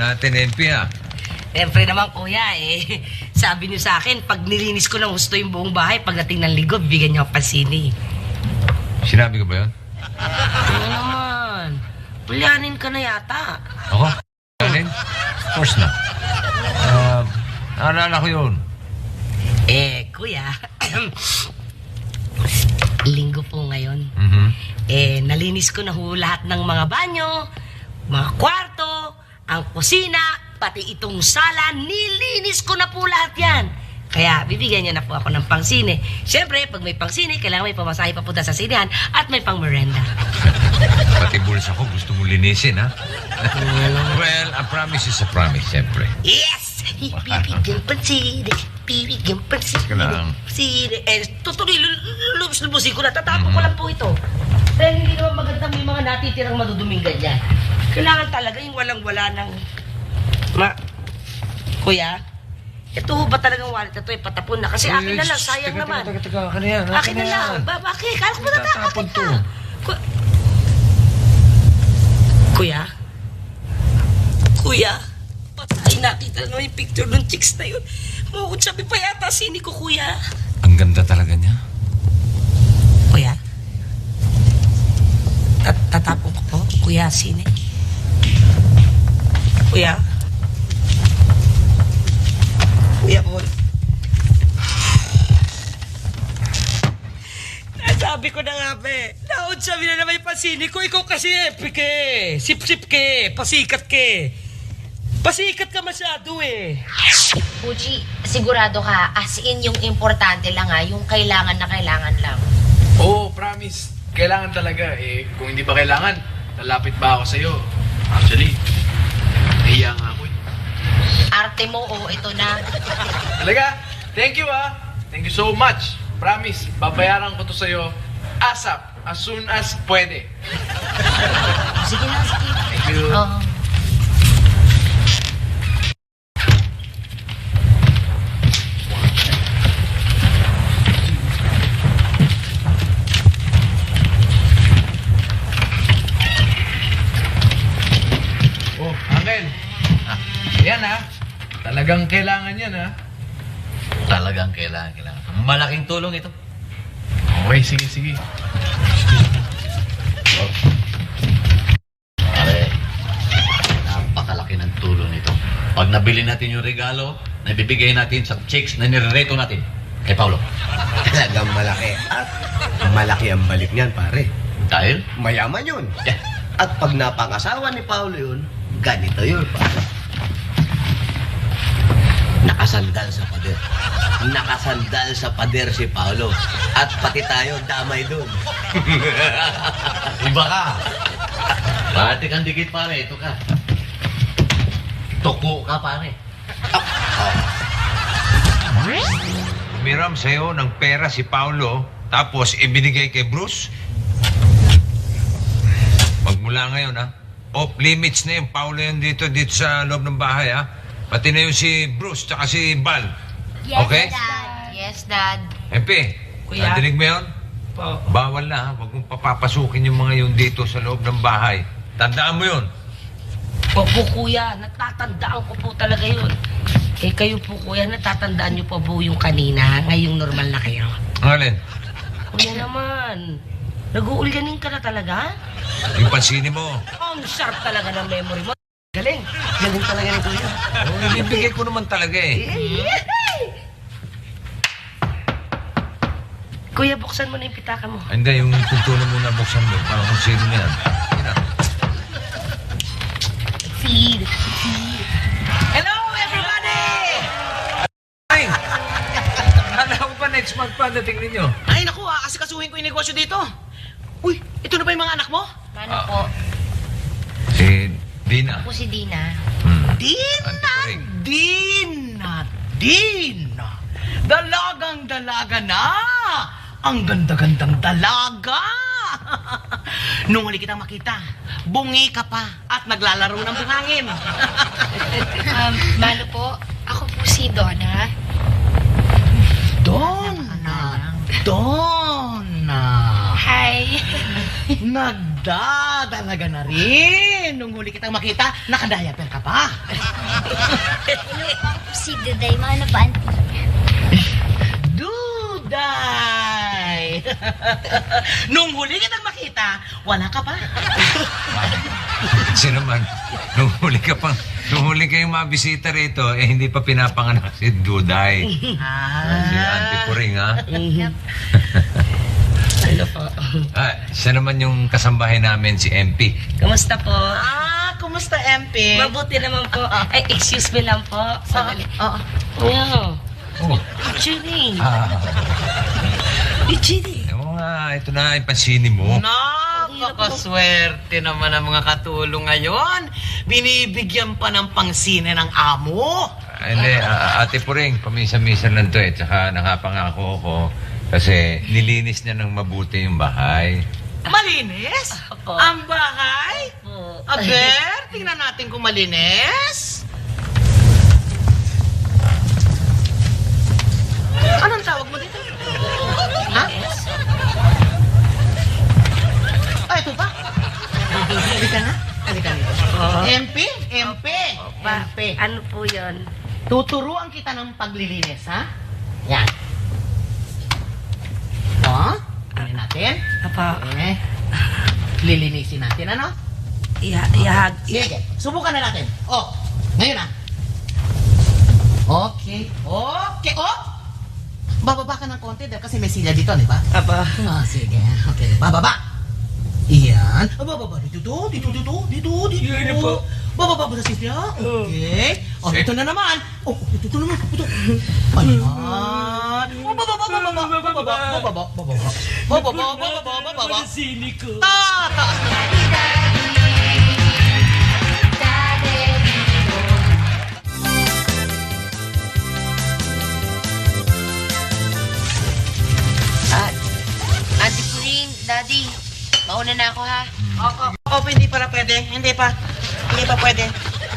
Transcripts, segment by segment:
natin, NP, ha? Siyempre naman, kuya, sabi niyo sa akin, pag nilinis ko ng gusto yung buong bahay, pagdating ng linggo, bibigyan niyo ako pansini. Sinabi ko ba yun? Ano naman? Pulyanin ka na yata. Ako? Kanin? Of course not. Naalala ko yun. Kuya, linggo po ngayon. Mhm. Nalinis ko na ho lahat ng mga banyo, mga kwarto, ang kusina, pati itong sala, nilinis ko na po lahat yan. Kaya bibigyan niya na po ako ng pangsine. Siyempre, pag may pangsine, kailangan may pamasahe papunta sa sinehan at may pang merenda. Pati bulsa ko, gusto mo linisin, ha? Well, a promise is a promise, siyempre. Yes! Bibigyan pansine, bibigyan pansine. Kailangan. Pansine. Tutuloy, lubos-lubusin ko na. Tatapon ko lang po ito. Dahil hindi naman maganda may mga natitirang maduduming ganyan. Kailangan talaga yung walang-wala ng... Kuya, ito ba talagang wallet na ito? Patapon na. Kasi akin na lang, sayang naman. Teka, akin na yan. Akin na lang. Bakit? Kala ko ba Tatapon to. Kuya? Kuya? Patay, nakita na yung picture ng chicks na yun. Mukot sabi pa yata sini ko, kuya. Ang ganda talaga niya. Kuya? Tatapon ko po, kuya, sini. Kuya? Kuya po. Sabi ko na nga, pe. Naon sabi na naman yung pasini ko. Ikaw kasi epic eh. Sip-sip ke. Pasikat ke. Pasikat ka masyado eh. Fuji, sigurado ka, as in yung importante lang yung kailangan na kailangan lang. Oo, promise. Kailangan talaga. Kung hindi pa kailangan, lalapit ba ako sa'yo? Actually, nahiya nga ako eh. Arte mo, ito na. Talaga? Thank you Thank you so much. Promise, babayaran ko to sa'yo ASAP, as soon as pwede. Sige na, sige. Thank you. Oo. Oh, Uncle. Yan Talagang kailangan yan Talagang kailangan. Malaking tulong ito. Okay, sige. Pare, napakalaki ng tulong ito. Pag nabili natin yung regalo, nabibigay natin sa chicks na nirereto natin kay Paolo. Talagang malaki. At malaki ang balik niyan, pare. Dahil, Mayaman yun. yeah, At pag napangasawa ni Paolo yun, ganito yun, pare. Nakasandal sa pader. Nakasandal sa pader si Paolo. At pati tayo, damay dun. iba ka. Pati kang dikit pare, ito ka. Tuko ka pare. Umiram sa'yo ng pera si Paulo, tapos ibinigay kay Bruce. Magmula ngayon, ha? Off limits na yung Paulo yun dito sa loob ng bahay, ha? Pati na yung si Bruce, tsaka si Bal. Okay? Yes, Dad. MP, Kuya? nadinig mo yun? Po. Bawal na, ha? Huwag mong papapasukin yung mga yun dito sa loob ng bahay. Tandaan mo yun. Opo, kuya. Natatandaan ko po talaga yun. Kayo po, kuya, natatandaan niyo po po yung kanina. Ngayong normal na kayo. Ang alin? Kuya naman. Nag-uulganin ka na talaga? Yung pansini mo. Ang sharp talaga ng memory mo. Galing. Galing talaga ni kuya. Oh, ibibigay ko naman talaga eh. Kuya, buksan mo na yung pitaka mo. Hindi, yung tuntunan mo na buksan mo. Parang kung sino na yan. Yan na. Feed. Hello, everybody! Ay! Kala ko pa next month pa dating ninyo. Ay, naku, asikasuhin ko yung negosyo dito. Uy, ito na ba yung mga anak mo? Ano po? Si Dina. Ako si Dina. Dina! Dalagang-dalaga na! Ang ganda-gandang dalaga! Nung huli kitang makita, bungi ka pa at naglalaro ng buhangin. Mano po, ako po si Donna. Donna! Napakagalang. Donna! Hi. Nagdadalaga na rin. Nung huli kitang makita, nakadiaper ka pa. Si Duday, mga ba, auntie? Duday! Nung huli kitang makita, wala ka pa. Kasi naman, nung huli kayong mabisita rito, hindi pa pinapanganak si Duday. Si Auntie Puring, ha? Ano po? Siya naman yung kasambahay namin, si MP. Kamusta po? Kumusta, MP? Mabuti naman po. Ay, excuse me lang po. Sandali. Oo. Ano? Oh. Jenny. Ah, Jenny. oo nga, ito na yung pansini mo. Napakaswerte naman ang mga katulong ngayon. Binibigyan pa ng pangsine ng amo. Hindi, Ate Puring, pamisa-misa lang to eh. Tsaka nakapangako ko kasi nilinis niya ng mabuti yung bahay. Malinis? Opo. Ang bahay? Po. Aber, tingnan natin kung malinis. Anong tawag mo dito? Ha? Ito pa. Halika na. Halika dito. MP? MP? Pa, MP. ano po yun? Tuturuan kita ng paglilinis, ha? Yan. O, ano natin? Apa, Eh, lilinisin natin, ano? ihag. Sige, subukan na natin. Oh, ngayon na. Okay. Okay. Oh! Bababa ka ng konti dahil kasi may silya dito, di ba? Apa. Sige. Okay, bababa. Iyan. Bababa dito. Yan po. Bababa mo sa silya. Okay. Oh, ito na naman. Oh, ito naman. Ito. Ayan. Oh, bababa. Taas. Auntie Puring, Daddy, mauna na ako ha. Opo, hindi pa pwede. Hindi pa pwede.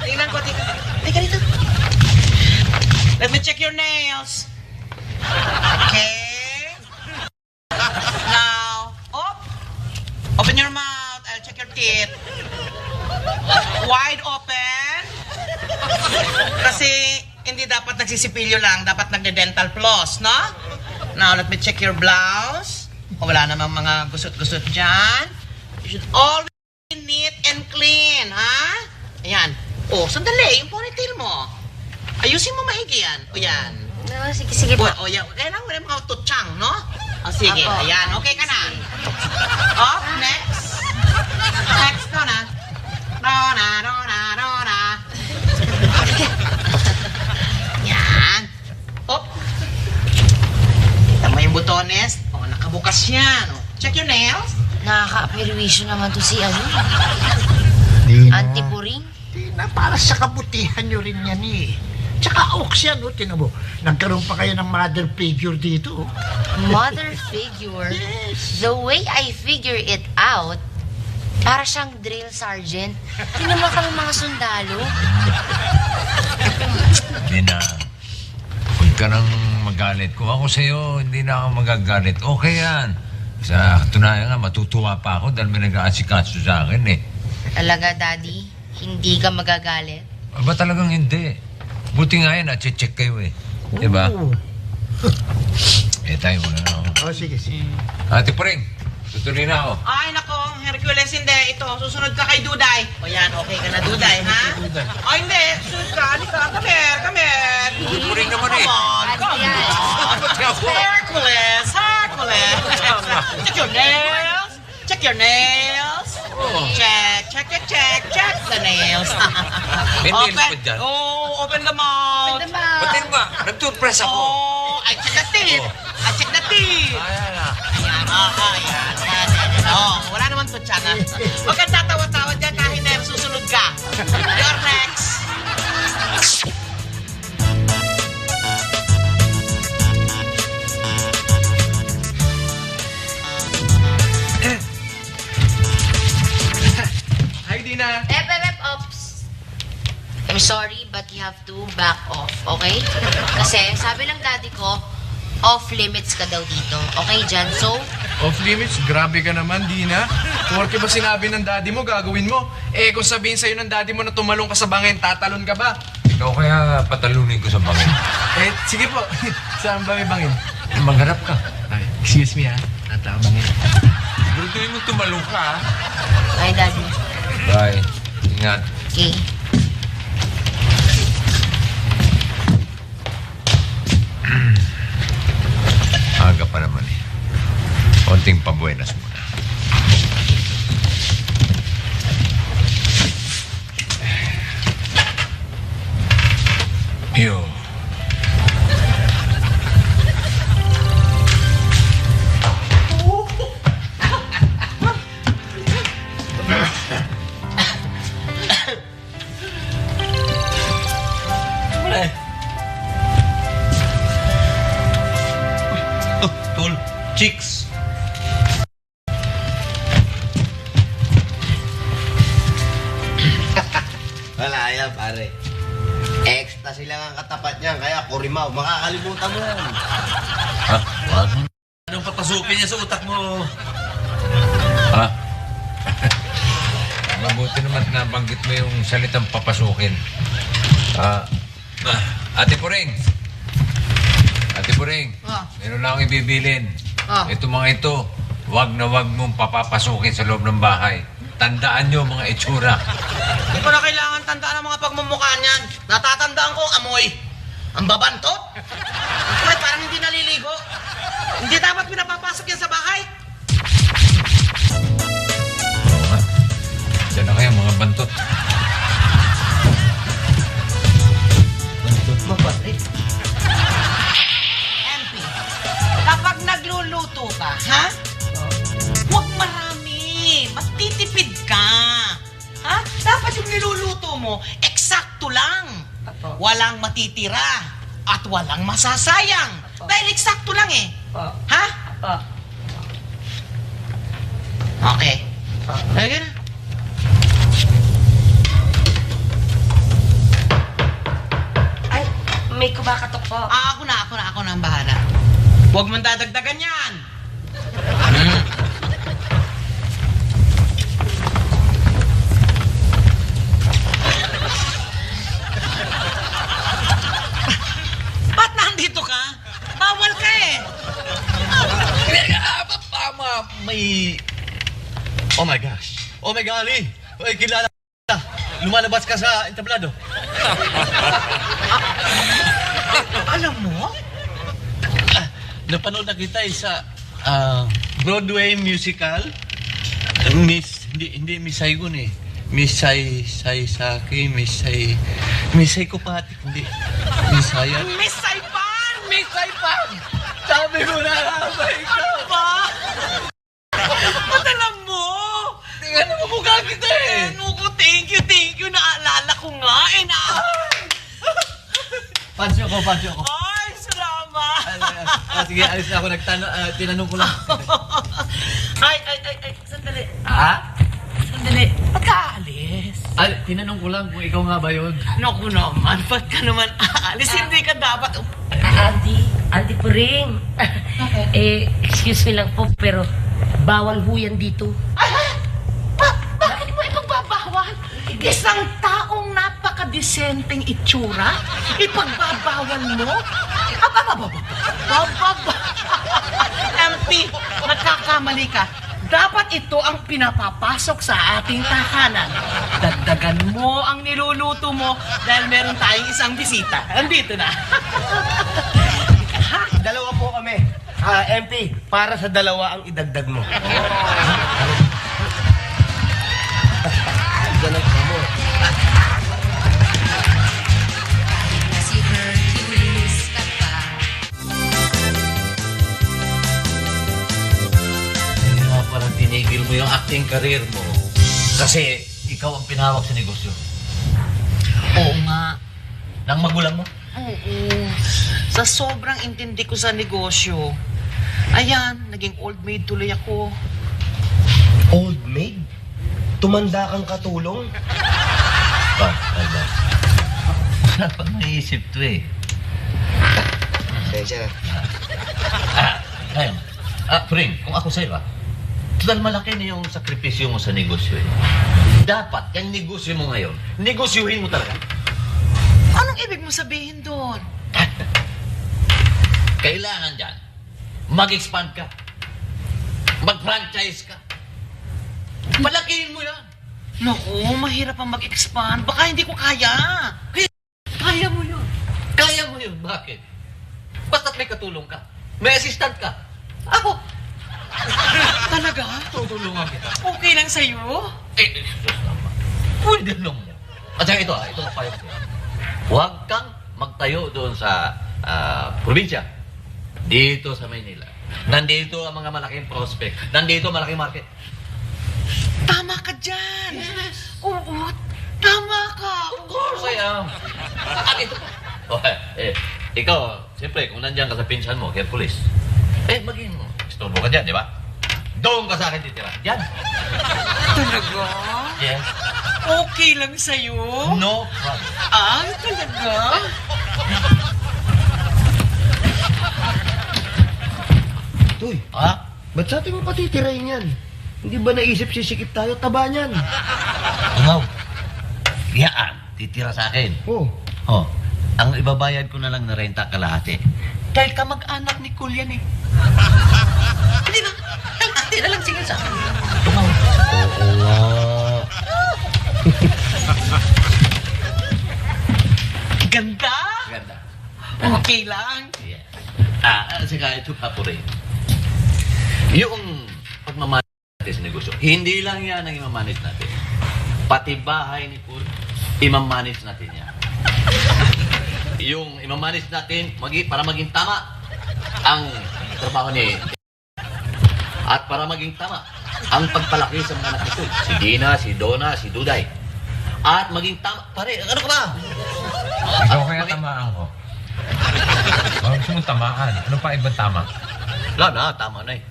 Tingnan ko, Tika dito. Let me check your nails. Okay. Now, open your mouth. I'll check your teeth. Wide open. Kasi hindi dapat nagsisipilyo lang. Dapat nagde-dental floss, no? Now, let me check your blouse. Wala namang mga gusot-gusot dyan. You should always be neat and clean, ha? Ayan. Oh, sandali. Yung ponytail mo. Ayusin mo maigi yan. O yan. No, sige po. O yan. Kailangan mo yung mga tutsang, no? O sige. Apo. Ayan. Okay ka na. Off. Next. Next ko na. Rona. Yan. Op. Kita mo yung butones. O, nakabukas yan. O, check your nails. Nakaka-perwisyo naman to si Auntie Puring. Na para sa kabutihan nyo rin yan eh. Tsaka oaks yan, oh, tinan mo. Nagkaroon pa kayo ng mother figure dito. Oh. Mother figure? The way I figure it out, para siyang drill sergeant. Hindi naman kami mga sundalo. Hindi na. Huwag ka nang magalit. Kung ako sa'yo, hindi na ako magagalit. Okay yan. Sa katunayan nga, matutuwa pa ako dahil may nag-aasikaso sa akin eh. Talaga, Daddy? Hindi ka magagalit? Aba talagang hindi. Buti nga yan, check kayo eh. Diba? Tayo muna na ako. Oh, sige. Ate Puring, tutuloy na ako. Ay, nako, Hercules, hindi. Ito, susunod ka kay Duday. O yan, okay ka na, Duday, ha? O hindi, susunod ka. Halika, come here. Ate Puring naman eh. Come on. Hercules. Check your nails. Check the nails. May nails pa dyan? Oh, open the mouth. Ba't ba? Nag-toothbrush ako. Oh, I check the teeth. Ayan na. Ayan. Oh, wala naman to, Chana. Huwag kang tatawa-tawa dyan kahit na susunod ka. You're next. Hi, Dina. Ops. I'm sorry, but you have to back off, okay? Kasi sabi ng daddy ko, Off limits ka daw dito. Okay, Jan? So, Off limits? Grabe ka naman, Dina. Porke ba sinabi ng daddy mo, gagawin mo? Eh, kung sabihin sa'yo ng daddy mo na tumalong ka sa bangin, tatalon ka ba? Ikaw kaya patalunin ko sa bangin. Eh, sige po. Saan ba may bangin? Magharap ka. Ay, excuse me ha. Tatabangin. Siguraduhin mo tumalong ka, ha? bye, Daddy. Bye. Ingat. Okay. Aga pa naman eh. Konting pabuenas muna. Yo. Oh, tol, chicks. Wala yan, pare. Ecstasy lang ang katapat niyan, kaya kurimaw, makakalimutan mo yan. Ha? Wag mo. Anong papasukin niya sa utak mo? Ha? Mabuti naman nabanggit mo yung salitang papasukin. Ate Puring. Ate Puring. Meron lang akong ibibilin. Ito mga ito, wag na wag mong papapasukin sa loob ng bahay. Tandaan nyo mga itsura. Hindi ko na kailangan tandaan ang mga pagmumukha niyan. Natatandaan ko ang amoy. Ang babantot. Bakit parang hindi naliligo? Hindi dapat pinapapasok yan sa bahay. Oo nga. Diyan na kayo mga bantot. Bantot mo, pare. MP, kapag nagluluto ka, ha? Huwag marami. Magtitipid ka. Ha? Dapat yung niluluto mo, eksakto lang. Walang matitira. At walang masasayang. Dahil eksakto lang eh. Ha? Okay. Lagyan na. Ay, may kumakatok po. Ako na ang bahala. Huwag mong dadagdagan yan. Ba't nandito ka? Bawal ka eh. Tama, may... Oh my gosh. Oh my golly. Uy, kilala ka. Lumalabas ka sa entablado. Alam mo? Napanood na kita sa Broadway musical. Hindi Miss Saigon eh. Miss Saki, Miss Psychopathic, hindi. Miss Sayan. Miss Saipan! Miss Saipan! Sabi mo na labay ka! Ba? Ba't alam mo? Tingnan mo mukha kita eh! Ano ko, thank you. Naalala ko nga eh. Pansyo ko. Ay, salamat. Sige, alis na ako. Tinanong ko lang. Ay, sandali. Sandali. Ba't ka aalis? Tinanong ko lang kung ikaw nga ba yun. Naku naman, ba't ka naman aalis? Hindi ka dapat... Auntie Puring. Excuse me lang po, pero bawal ho yan dito. Bakit mo ipagbabawal? Isang taong napakadesenteng itsura? Ipagbabawal mo? MP, nagkakamali ka. Dapat ito ang pinapapasok sa ating tahanan. Dagdagan mo ang niluluto mo dahil meron tayong isang bisita. Andito na. Dalawa po kami. MP, para sa dalawa ang idagdag mo. Ganun ka mo. Si Hercules ka pa. Hindi nga parang tinigil mo yung acting career mo. Kasi ikaw ang pinahawak sa negosyo. Oo nga. Nang magulang mo. Oo. Sa sobrang intindi ko sa negosyo, ayan, naging old maid tuloy ako. Old maid? Tumanda kang katulong? Ba? Wala pang naisip to eh. Kaya siya. Ayun. Pring, kung ako sa'yo, total malaki na yung sakripisyo mo sa negosyo. Dapat, yung negosyo mo ngayon, negosyuhin mo talaga. Anong ibig mo sabihin doon? Kailangan dyan, mag-expand ka. Mag-franchise ka. Palakihin mo yan. Naku, mahirap ang mag-expand. Baka hindi ko kaya. Kaya mo yun. Kaya mo yun. Bakit? Basta't may katulong ka. May assistant ka. Ako. Talaga? Tutulungan kita. Okay lang sa'yo? Diyos naman. Pwede lang mo. At saka ito ang payo ko sa'yo. Huwag kang magtayo doon sa probinsya. Dito sa Maynila. Nandito ang mga malaking prospect. Nandito malaking market. Tama ka dyan. Yes. Oo, tama ka. Of course I am. At ito pa. Ikaw, siyempre, kung nandiyan ka sa pinsan mo, Hercules, maging istorbo ka dyan, di ba? Doon ka sa akin titira. Yan. Talaga? Yes. Okay lang sa'yo? No problem. Ay, talaga? Toy, Ha? ba't sa atin mo patitirahin yan? Hindi ba naisip sisikip tayo? Taba niyan. Wow. Yan. Titira sa akin. Oh. Oh. Ang ibabayad ko na lang na renta kalahati. Dahil ka mag-anak ni Kulyan eh. Hindi ba? Kalahati na lang sige sa akin. Oo nga. Ganda? Ganda. Okay lang. Yeah. Saka ito pa po rin. Yung pagmamanage natin sa negosyo, hindi lang yan ang imamanage natin. Pati bahay ni Paul, imamanage natin yan. Yung imamanage natin para maging tama ang trabaho ni at para maging tama ang pagpalaki sa mga anak ni Paul. Si Dina, si Donna, si Duday. At maging tama, pare, ano ka ba? Ikaw kaya tamaan ko. Huwag gusto mong tamaan. Ano pa ibang tama? Wala na, tama na eh.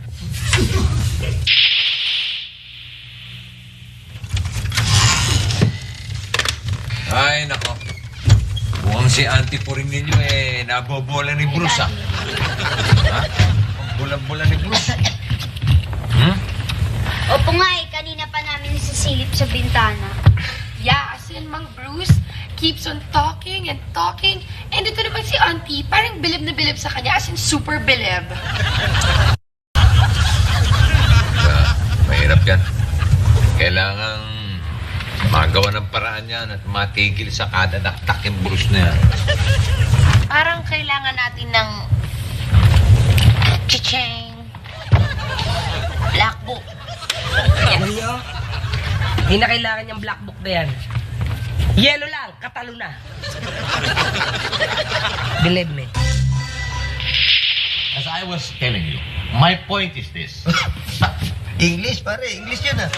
Ay, nako. Buwang si Auntie po rin ninyo nabobola ni Bruce, ha? Ang bulan-bulan ni Bruce. Opo nga kanina pa namin nasisilip sa bintana. Yeah, as in, Mang Bruce keeps on talking and talking. And ito naman si Auntie, parang bilib na bilib sa kanya, as in super bilib. Mahirap yan. Kailangan magawa ng paraan yan at matigil sa kadadaktakin Bruce na yan. Parang kailangan natin ng chicheng black book. Alam nyo? Hindi na kailangan yung black book na yan. Yellow lang, katalo na. Believe me. As I was telling you, my point is this. English, pare. English yun ah.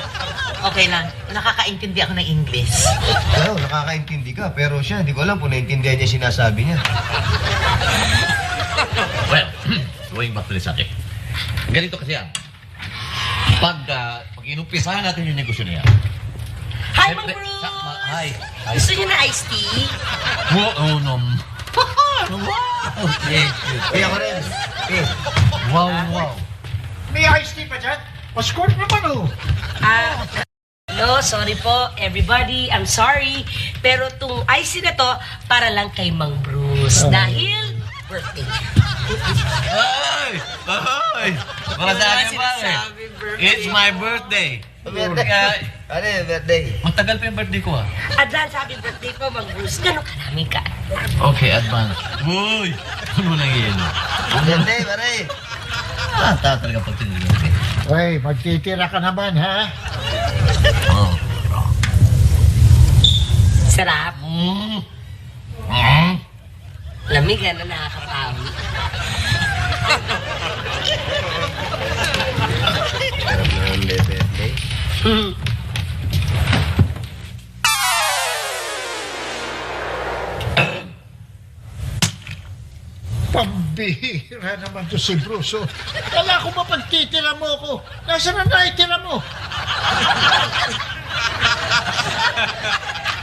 Okay lang. Nakakaintindi ako ng English. Oo, nakakaintindi ka. Pero siya, hindi ko alam kung naintindihan niya sinasabi niya. Well, going back to the subject. Ganito kasi yan. Pag inumpisahan natin yung negosyo niya. Hi, siyempre- Mang Bruce! Hi. Hi. Gusto niyo na iced tea? Wow, no. Wow. Thank you. Kaya ko rin. Wow. May iced tea pa dyan? Pascore naman oh. No, sorry po, everybody. I'm sorry. Pero itong iced tea na to, para lang kay Mang Bruce. Dahil, birthday. Ay! Para sa akin ba It's my birthday. Birthday. Ano yung birthday? Matagal pa yung birthday ko Advance happy birthday po, Mang Bruce. Gano'n ka namin ka. Okay, advance. Uy! Ano nang yelo? Birthday, pare. Talaga pag tinigil. Okay. Uy, magtitira ka naman, ha? Oh. Sarap. Lamig na nakakapawi. Sarap na ang birthday. Pambihira naman to si Bruce. Oh. Kala ko ba pagtitira mo ako? Nasaan ang naitira mo?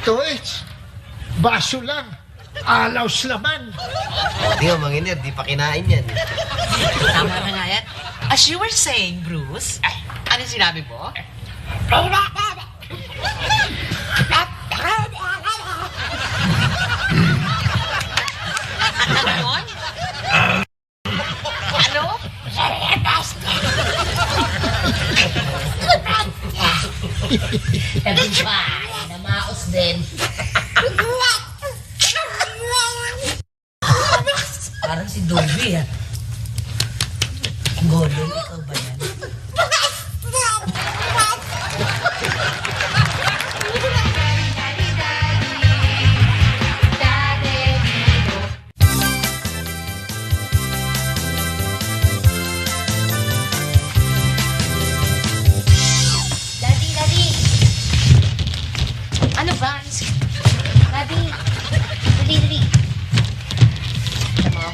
Toits, baso lang. Alaws naman. Di nga, manginir, di pa kinain yan. Tama na nga yan. As you were saying, Bruce, ano sinabi mo? Ano yun? Ano? Sabi pa, namaos din. Parang si Dobby, ah. Golden, ikaw ba yan? Daddy. Ano ba? Daddy. Alam mo,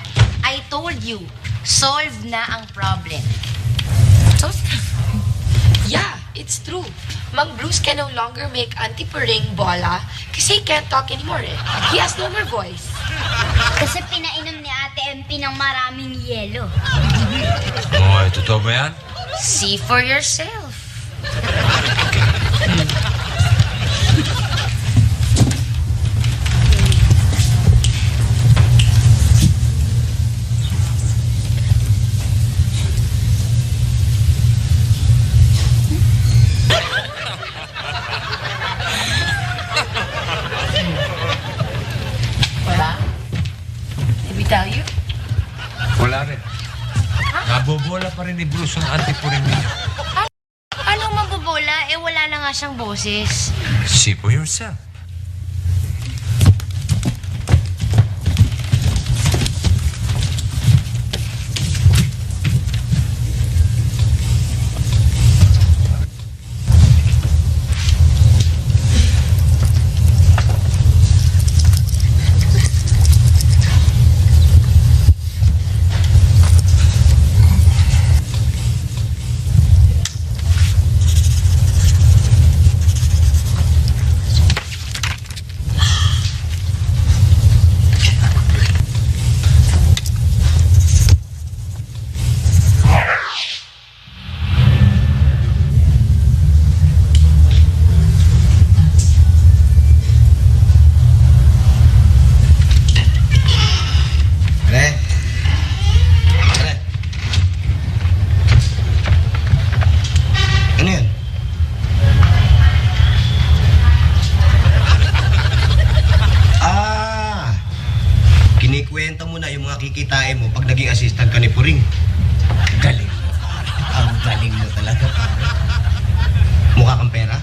I told you, solve na ang problem. So, yeah, it's true. Mang Bruce can no longer make Auntie Puring bola kasi he can't talk anymore eh. He has no more voice. Kasi pinainom ni Ate MP ng maraming yelo. Oh, totoo ba yan? See for yourself. Did we tell you? Wala rin. Nabobola pa rin ni Bruce ang antipuring niya. Anong mabubola? Wala na nga siyang boses. See for yourself. Ano yan? Kinikwenta mo na yung mga kikitain mo pag naging assistant ka ni Puring. Galing mo, pare. Ang galing mo talaga, pare. Mukha kang pera?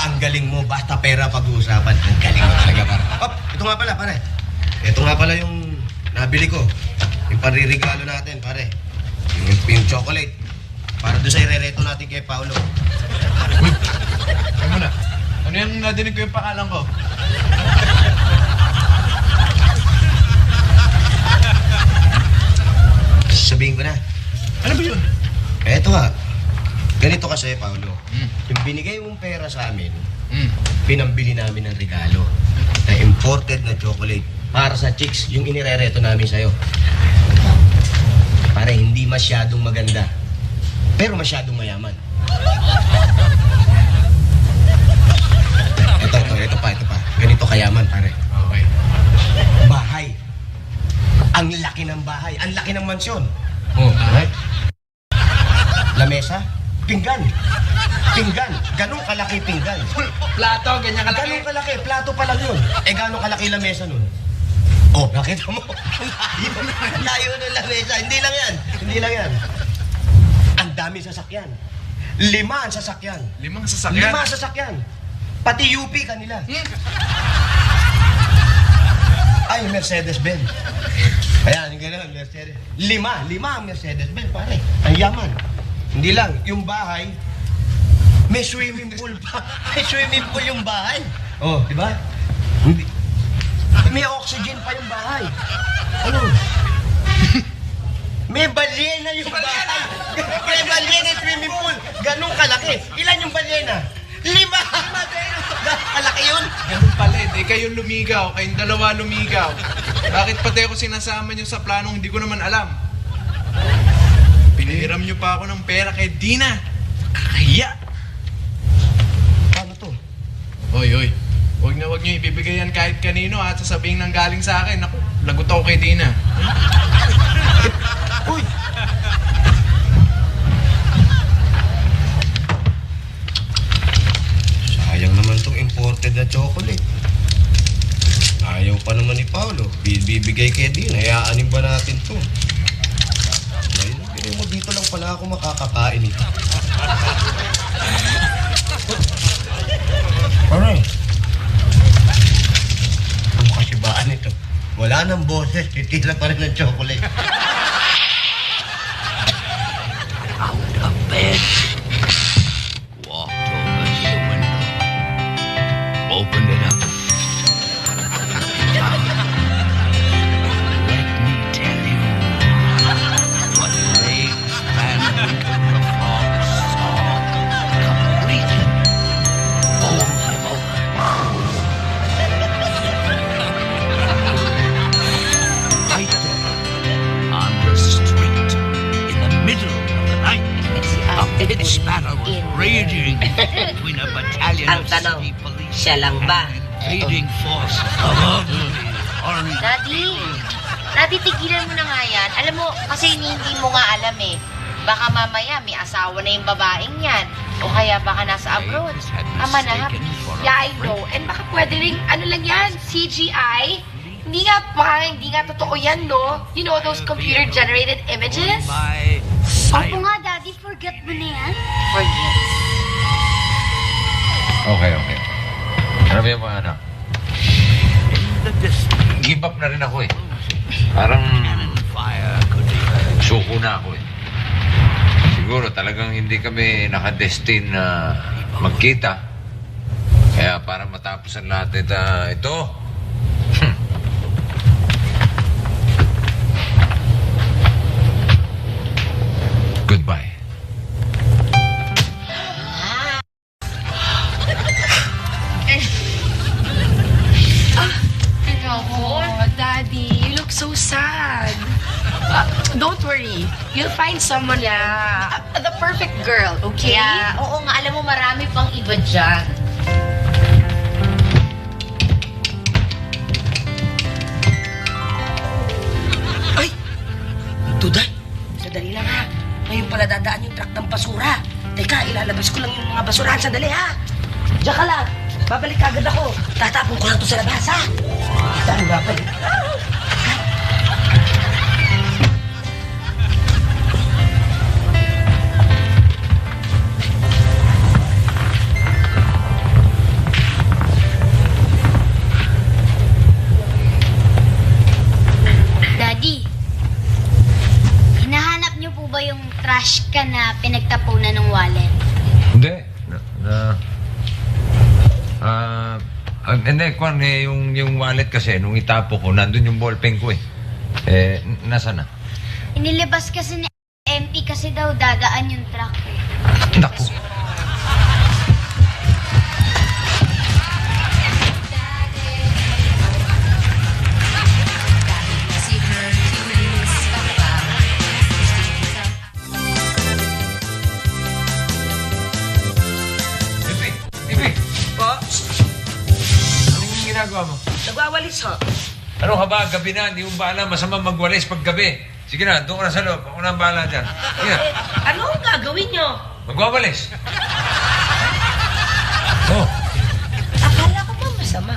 Ang galing mo. Basta pera pag-uusapan. Ang galing mo talaga, pare. Ito nga pala, pare. Ito nga pala yung nabili ko. Yung panririgalo natin, pare. Yung chocolate. Para doon sa irereto natin kay Paolo. Uy, kaya mo na. Ano yan nadinig ko yung pangalan ko? Sabihin ko na. Ano ba yun? Eto nga. Ganito kasi, Paolo. Yung binigay mong pera sa amin, pinambili namin ng regalo. Na imported na chocolate. Para sa chicks, yung inirereto namin sa'yo. Para hindi masyadong maganda. Pero masyadong mayaman. Ito pa. Ganito kayaman, pare. Okay. Bahay. Ang laki ng bahay. Ang laki ng mansyon. Oh, Right? Lamesa. Pinggan. Ganong kalaki pinggan. Plato, ganyan kalaki. Ganong kalaki. Plato pa lang yun. Ganong kalaki lamesa nun. Oh, nakita mo? Layo ng lamesa. Hindi lang yan. Ang dami sasakyan. 5 ang sasakyan. 5 sasakyan. 5 sasakyan. Pati UP kanila. Ay, Mercedes-Benz. Ayan, gano'n, Mercedes. 5 ang Mercedes-Benz, pare. Ang yaman. Hindi lang, yung bahay, may swimming pool pa. May swimming pool yung bahay. Oh, di ba? Hindi. May oxygen pa yung bahay. Ano? May balyena yung bahay. May balyena yung swimming pool. Ganong kalaki. Ilan yung balyena? 5. Malaki yun. Ganun pala eh. Kayong lumigaw. Kayong dalawa lumigaw. Bakit pati ako sinasama nyo sa planong hindi ko naman alam? Pinahiram nyo pa ako ng pera kay Dina. Kakahiya. Paano to? Oy. Huwag nyo ibibigay yan kahit kanino at sasabihin nang galing sa akin. Ako, lagot ako kay Dina. Uy! Sayang naman tong imported na chocolate. Ayaw pa naman ni Paolo. Bibigay kay Dina. Hayaanin ba natin to? Ngayon, hindi mo dito lang pala ako makakakain ito. Alright. Ano kasi baan ito? Wala nang boses, titila pa rin ng chocolate. Out of bed. Walked over to the window. Opened it up. Let me tell you what legs Van the Frog saw completely bowled him over. Right there on the street in the middle of the night. A pitched battle was raging between a battalion Ang of tanong, city police siya lang ba? and invading force of ugly orange. Daddy, tigilan mo na nga yan. Alam mo, kasi hindi mo nga alam eh. Baka mamaya may asawa na yung babaeng yan. O kaya baka nasa abroad. Ama na. Yeah, I know. And baka pwede rin, ano lang yan, CGI? Hindi nga totoo yan, no? You know those computer-generated images? My Opo nga, Daddy, forget mo na yan. Forget. Okay. Ano ba yung mga anak? Give up na rin ako eh. Parang fire could be suko na ako eh. Siguro talagang hindi kami nakadestin na magkita. Kaya para matapos ang lahat ito, goodbye. Oh, Daddy, you look so sad. Don't worry. You'll find someone, the perfect girl, okay? Kaya, oo nga, alam mo, marami pang iba dyan. Ay! Tuday! Sandali lang ha. Ngayon pala dadaan yung truck ng basura. Teka, ilalabas ko lang yung mga basurahan. Sandali ha. Diyan ka lang. Babalik agad ako. Tatapon ko lang to sa labas ha. Saan babalik? Daddy, hinahanap niyo po ba yung trash can na pinagtapunan ng wallet? Hindi. Hindi, Kwan, yung wallet kasi, nung itapo ko, nandun yung ballpen ko eh. Nasa na? Inilabas kasi ni MP kasi daw dadaan yung truck eh. Naku. Bibi! Po, Anong ginagawa mo? nagwawalis ho. Ano ka ba? Gabi na, hindi mo ba alam? Masama magwalis pag gabi. Sige na, doon ka na sa loob. Ako na ang bahala dyan. Sige na, Ano ang gagawin nyo? magwawalis. Oh, Akala ko ba masama?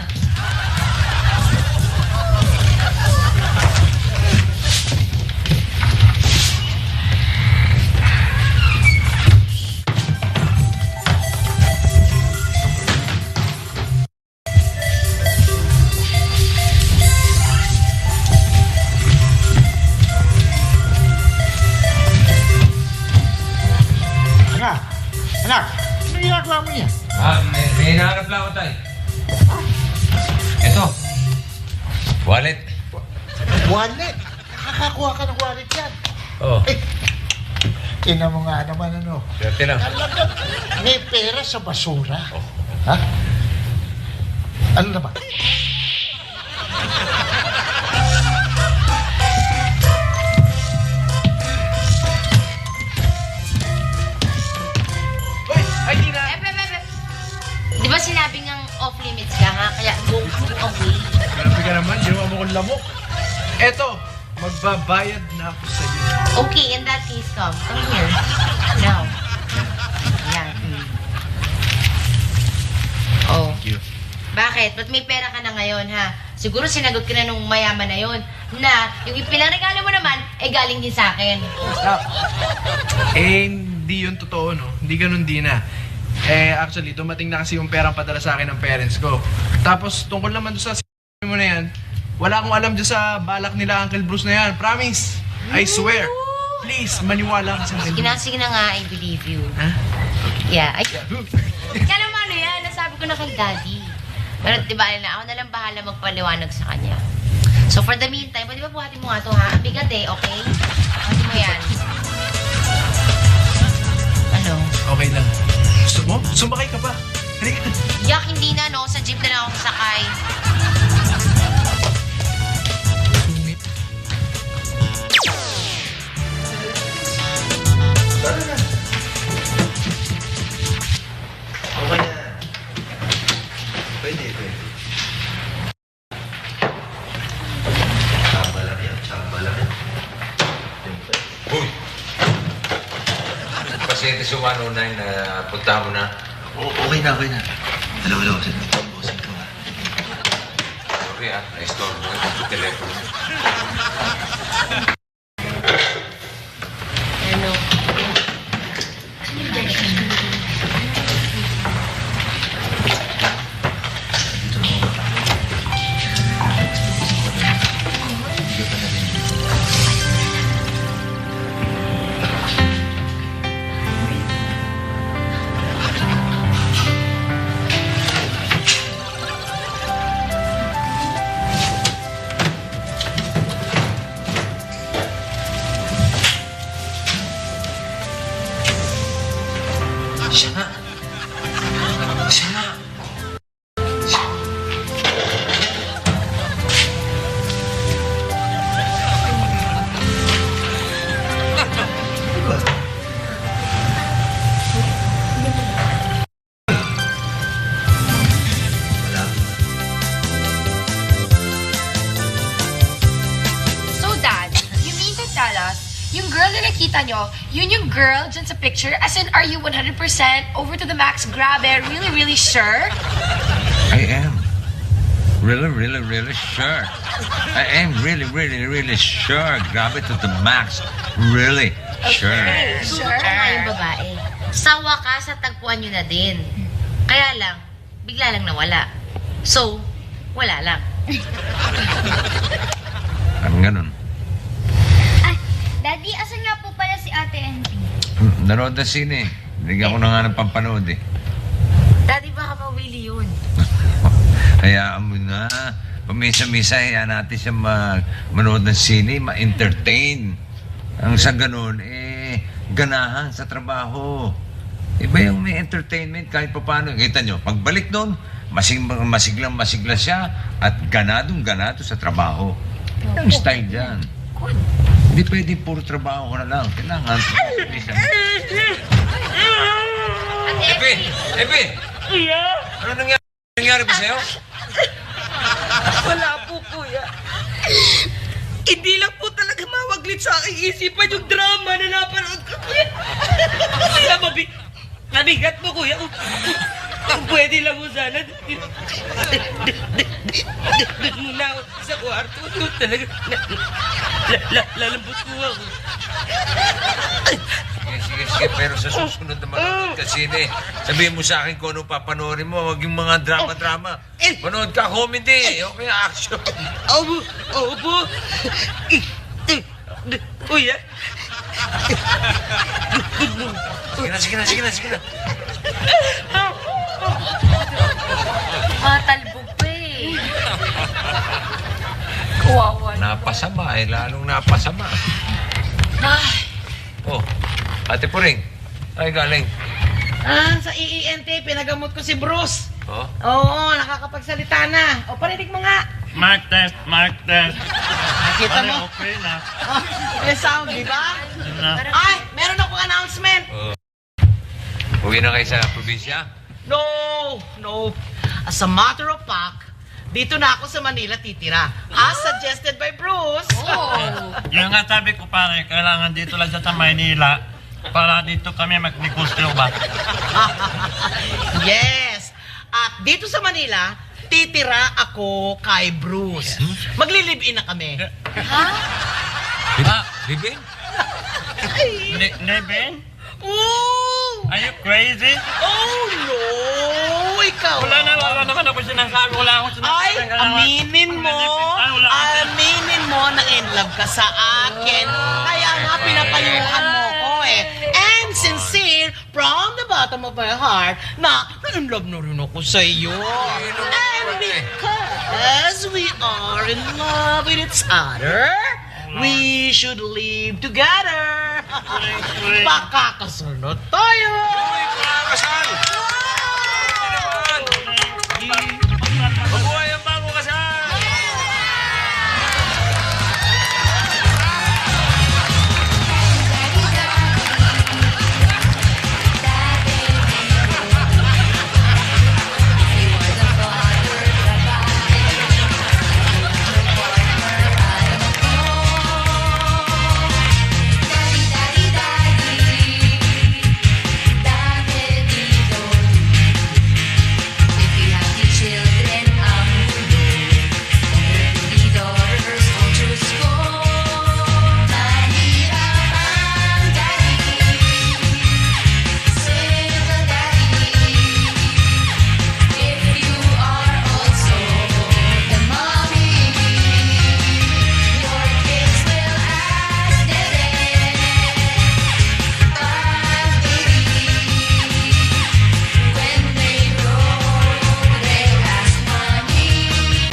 Anak, ano ginagawa mo niya? may hinahanap lang ako tayo. Ito. Wallet. Wallet. Nakakakuha ka ng wallet yan. Oh, Tingnan mo nga naman ano. swerte lang. Talagang may pera sa basura. Ha? Ano na ba? Uy! Ay, di na! Di ba sinabing ang off-limits ka nga? Kaya go away. Grabe ka naman, ginawa mo kong lamok. Eto, magbabayad na ako sa iyo. Okay, in that case, come here. Now. Yan. Oh. Thank you. Bakit? Ba't may pera ka na ngayon, ha? Siguro sinagot ka na nung mayaman na yon na yung ipinangregalo mo naman, ay galing din sa akin. Stop. Hindi yun totoo, no? Hindi ganun din na. Actually, dumating na kasi yung perang padala sa akin ng parents ko. Tapos, tungkol naman doon sa mo na yan, wala akong alam dyan sa balak nila Uncle Bruce na yan. Promise. I swear. Please, maniwala ka sa akin. Sige na nga, I believe you. Ha? Yeah, Kaya naman ano yan, nasabi ko na kay Daddy. Pero di ba, ako na lang bahala magpaliwanag sa kanya. So for the meantime, pwede ba buhatin mo nga ito ha? Ang bigat eh, okay? Buhatin mo yan. Ano? Okay lang. Gusto mo? Sumakay ka pa. Halika. Yak, hindi na no. Sa jeep na lang ako sakay. Okay na. Pwede. Tama lang yan. Tama lang yan. Uy! Pasyente sa 109 na punta mo na. Okay na. Hello. Bossing ko nga. Sorry na-store mo yung telepono. Ano? So, Dad, you mean to tell us, yung girl na nakita nyo, yun yung girl dyan sa picture? As in, are you 100% over to the max, grabe, really sure? I am. Really sure. I am really sure. Grab it to the max. Really sure. Sure? Nga yung babae. Sa wakas, tagpuan nyo na din. Kaya lang, bigla lang nawala. So, wala lang. Ang ganun. Ay, Daddy, asan nga po pala si Ate Envy? Nanood na sine. Bigyan ko na nga ng pampanood eh. Daddy, baka mawili yun. Hayaan mo na. Pamisa-misa, hayaan natin siya manood ng sine, ma-entertain. Ang sa ganun, ganahan sa trabaho. Iba yung may entertainment kahit pa paano. Kita nyo, pagbalik doon, masiglang-masigla siya at ganado sa trabaho. Ang style dyan. Hindi pwede puro trabaho ko na lang. Kailangan. Epe! Kuya! Ano nangyari ba sa'yo? Wala po, kuya. Hindi lang po talaga mawaglit sa aking isipan yung drama na napanood ko, kuya. Kaya mabigat mo, kuya. Kung pwede lang mo sana, doon muna ako sa kwarto. Doon talaga, lalambot po ako. Sige. Pero sa susunod na manood ka sine, sabihin mo sa akin kung anong papanoorin mo. Huwag yung mga drama-drama. Manood ka comedy. Okay, action. Opo. Kuya. Sige na. Matalbog pa eh. Kawawa. Napasama lalong napasama. Oh, Ate Puring. Ay, galing. Sa EENT, pinagamot ko si Bruce. Oh? Oo, nakakapagsalita na. O, parinig mo nga. Mark test, Mark test. Nakita mo? Okay na. May sound, di ba? Na. Ay, meron akong announcement. Uwi na kayo sa probinsya? No. As a matter of fact, dito na ako sa Manila titira. As suggested by Bruce. Yung nga sabi ko pare, kailangan dito lang siya sa Maynila para dito kami magnegosyo ba? Yes. At dito sa Manila, titira ako kay Bruce. Magli-live-in na kami. Libin? Neben? Ooh! Are you crazy? Oh, no! Ikaw. Wala naman ako sinasabi. Wala akong sinasabi. Ay, aminin mo na in love ka sa akin. Kaya nga pinapayuhan mo ko eh. And sincere, from the bottom of my heart, na in love na rin ako sa iyo. And because we are in love with each other, we should live together. Pakakasal na tayo. Kasal!